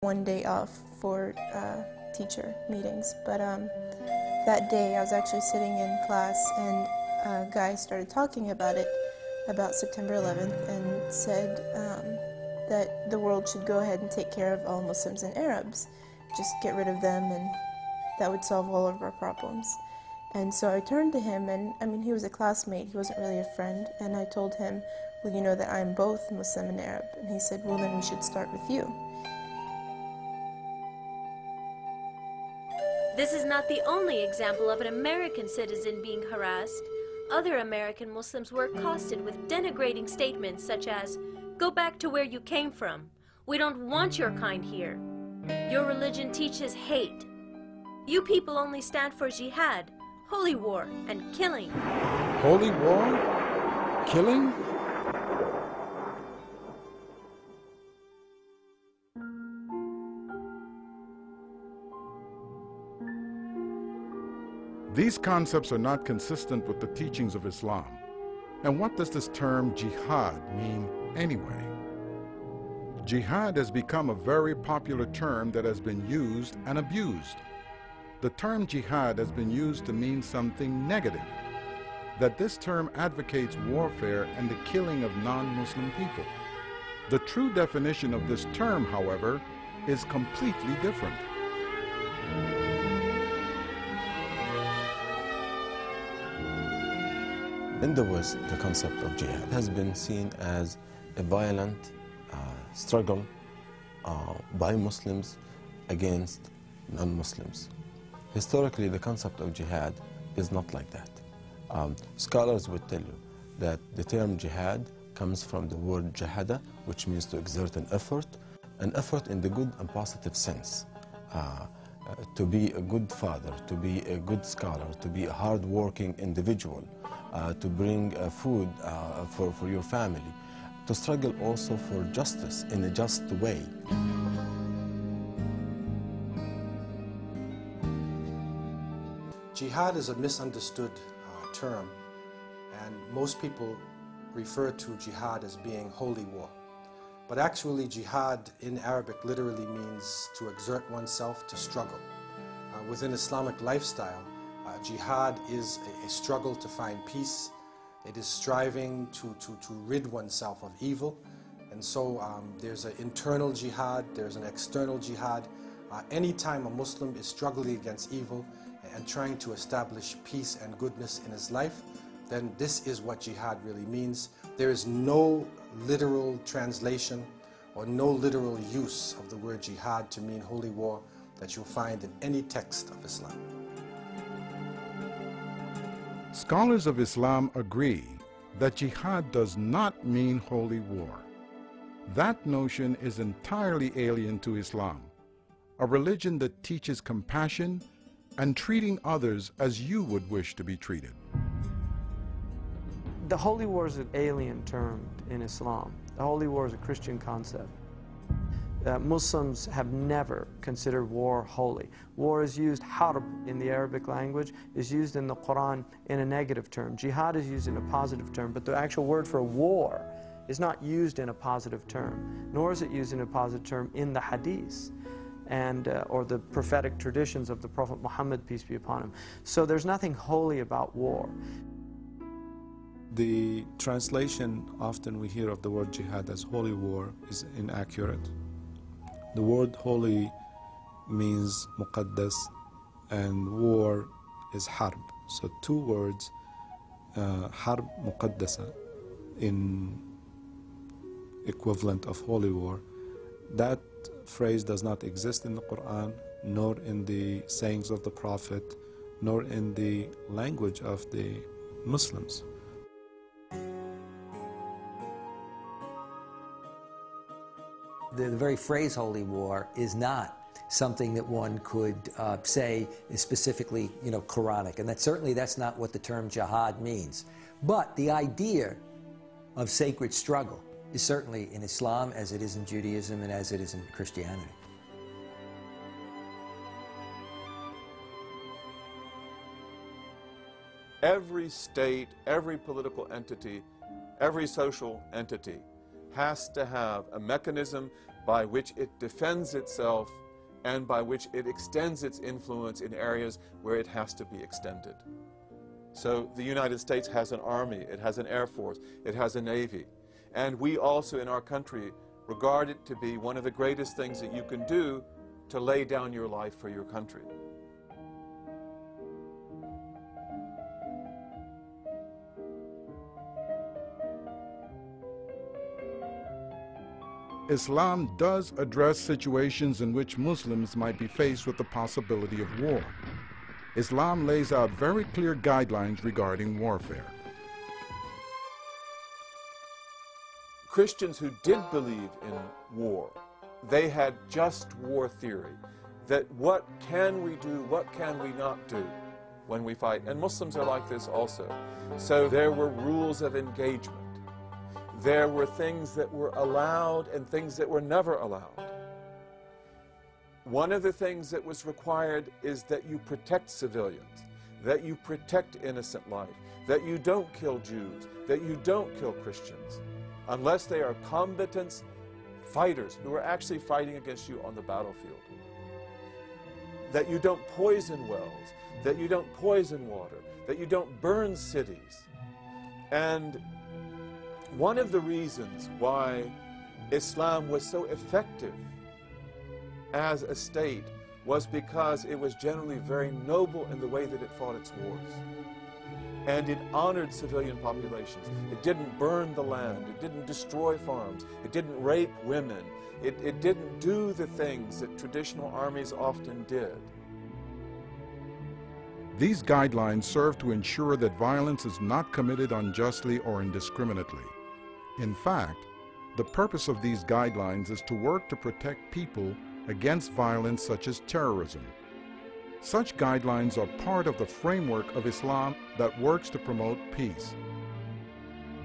one day off for teacher meetings, but that day I was actually sitting in class and a guy started talking about it, about September 11th, and said that the world should go ahead and take care of all Muslims and Arabs. Just get rid of them and that would solve all of our problems. And so I turned to him, and I mean, he was a classmate, he wasn't really a friend, and I told him, well, you know that I'm both Muslim and Arab. And he said, well, then we should start with you. This is not the only example of an American citizen being harassed. Other American Muslims were accosted with denigrating statements such as, "Go back to where you came from. We don't want your kind here. Your religion teaches hate. You people only stand for jihad, holy war, and killing." Holy war? Killing? These concepts are not consistent with the teachings of Islam. And what does this term jihad mean anyway? Jihad has become a very popular term that has been used and abused. The term jihad has been used to mean something negative, that this term advocates warfare and the killing of non-Muslim people. The true definition of this term, however, is completely different. In the West, the concept of jihad has been seen as a violent struggle by Muslims against non-Muslims. Historically, the concept of jihad is not like that. Scholars would tell you that the term jihad comes from the word jahada, which means to exert an effort in the good and positive sense. To be a good father, to be a good scholar, to be a hard-working individual, to bring food for your family, to struggle also for justice in a just way. Jihad is a misunderstood term, and most people refer to jihad as being holy war. But actually, jihad in Arabic literally means to exert oneself, to struggle. Within Islamic lifestyle, jihad is a struggle to find peace. It is striving to rid oneself of evil. And so there's an internal jihad, there's an external jihad. Anytime a Muslim is struggling against evil and trying to establish peace and goodness in his life, then this is what jihad really means. There is no literal translation or no literal use of the word jihad to mean holy war that you'll find in any text of Islam. Scholars of Islam agree that jihad does not mean holy war. That notion is entirely alien to Islam, a religion that teaches compassion and treating others as you would wish to be treated. The holy war is an alien term in Islam. The holy war is a Christian concept. Muslims have never considered war holy. War is used, harb in the Arabic language, is used in the Qur'an in a negative term. Jihad is used in a positive term, but the actual word for war is not used in a positive term, nor is it used in a positive term in the hadith and or the prophetic traditions of the Prophet Muhammad, peace be upon him. So there's nothing holy about war. The translation often we hear of the word jihad as holy war is inaccurate. The word holy means muqaddas and war is harb. So two words, harb muqaddasa, in equivalent of holy war. That phrase does not exist in the Qur'an, nor in the sayings of the Prophet, nor in the language of the Muslims. The very phrase holy war is not something that one could say is specifically, Quranic, and that's not what the term jihad means. But the idea of sacred struggle is certainly in Islam, as it is in Judaism and as it is in Christianity. Every state, every political entity, every social entity has to have a mechanism by which it defends itself and by which it extends its influence in areas where it has to be extended. So the United States has an army, it has an air force, it has a navy, and we also in our country regard it to be one of the greatest things that you can do to lay down your life for your country. Islam does address situations in which Muslims might be faced with the possibility of war. Islam lays out very clear guidelines regarding warfare. Christians who did believe in war, they had just war theory, that what can we do, what can we not do when we fight? And Muslims are like this also. So there were rules of engagement. There were things that were allowed and things that were never allowed. One of the things that was required is that you protect civilians, that you protect innocent life, that you don't kill Jews, that you don't kill Christians, unless they are combatants, fighters who are actually fighting against you on the battlefield. That you don't poison wells, that you don't poison water, that you don't burn cities. And one of the reasons why Islam was so effective as a state was because it was generally very noble in the way that it fought its wars. And it honored civilian populations. It didn't burn the land. It didn't destroy farms. It didn't rape women. It didn't do the things that traditional armies often did. These guidelines serve to ensure that violence is not committed unjustly or indiscriminately. In fact, the purpose of these guidelines is to work to protect people against violence such as terrorism. Such guidelines are part of the framework of Islam that works to promote peace.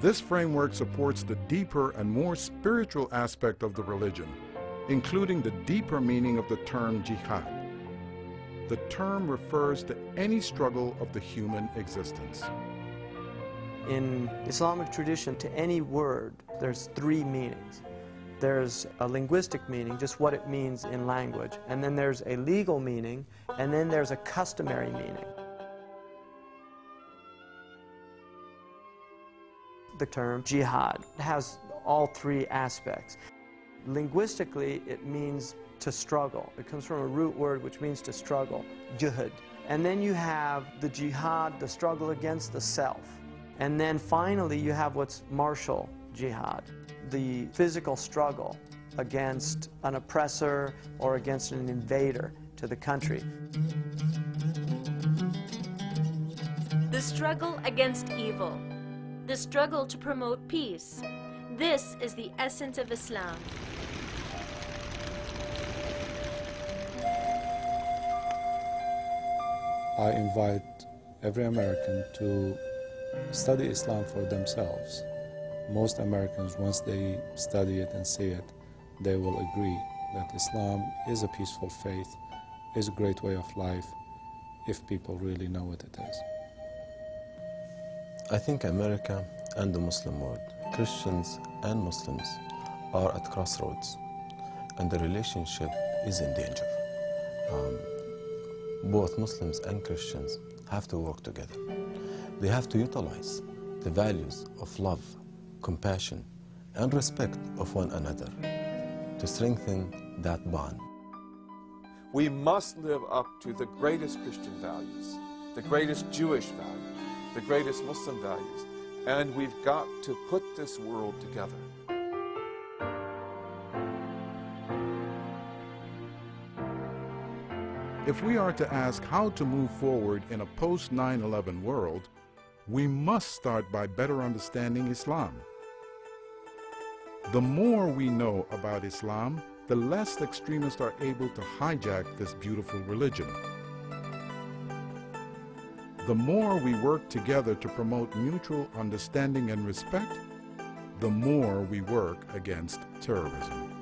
This framework supports the deeper and more spiritual aspect of the religion, including the deeper meaning of the term jihad. The term refers to any struggle of the human existence. In Islamic tradition, to any word, there's three meanings. There's a linguistic meaning, just what it means in language, and then there's a legal meaning, and then there's a customary meaning. The term jihad has all three aspects. Linguistically, it means to struggle. It comes from a root word which means to struggle, juhud. And then you have the jihad, the struggle against the self. And then finally you have what's martial jihad, the physical struggle against an oppressor or against an invader to the country. The struggle against evil. The struggle to promote peace. This is the essence of Islam. I invite every American to study Islam for themselves. Most Americans, once they study it and see it, they will agree that Islam is a peaceful faith, is a great way of life, if people really know what it is. I think America and the Muslim world, Christians and Muslims, are at crossroads, and the relationship is in danger. Both Muslims and Christians have to work together. They have to utilize the values of love, compassion, and respect of one another to strengthen that bond. We must live up to the greatest Christian values, the greatest Jewish values, the greatest Muslim values, and we've got to put this world together. If we are to ask how to move forward in a post-9/11 world, we must start by better understanding Islam. The more we know about Islam, the less extremists are able to hijack this beautiful religion. The more we work together to promote mutual understanding and respect, the more we work against terrorism.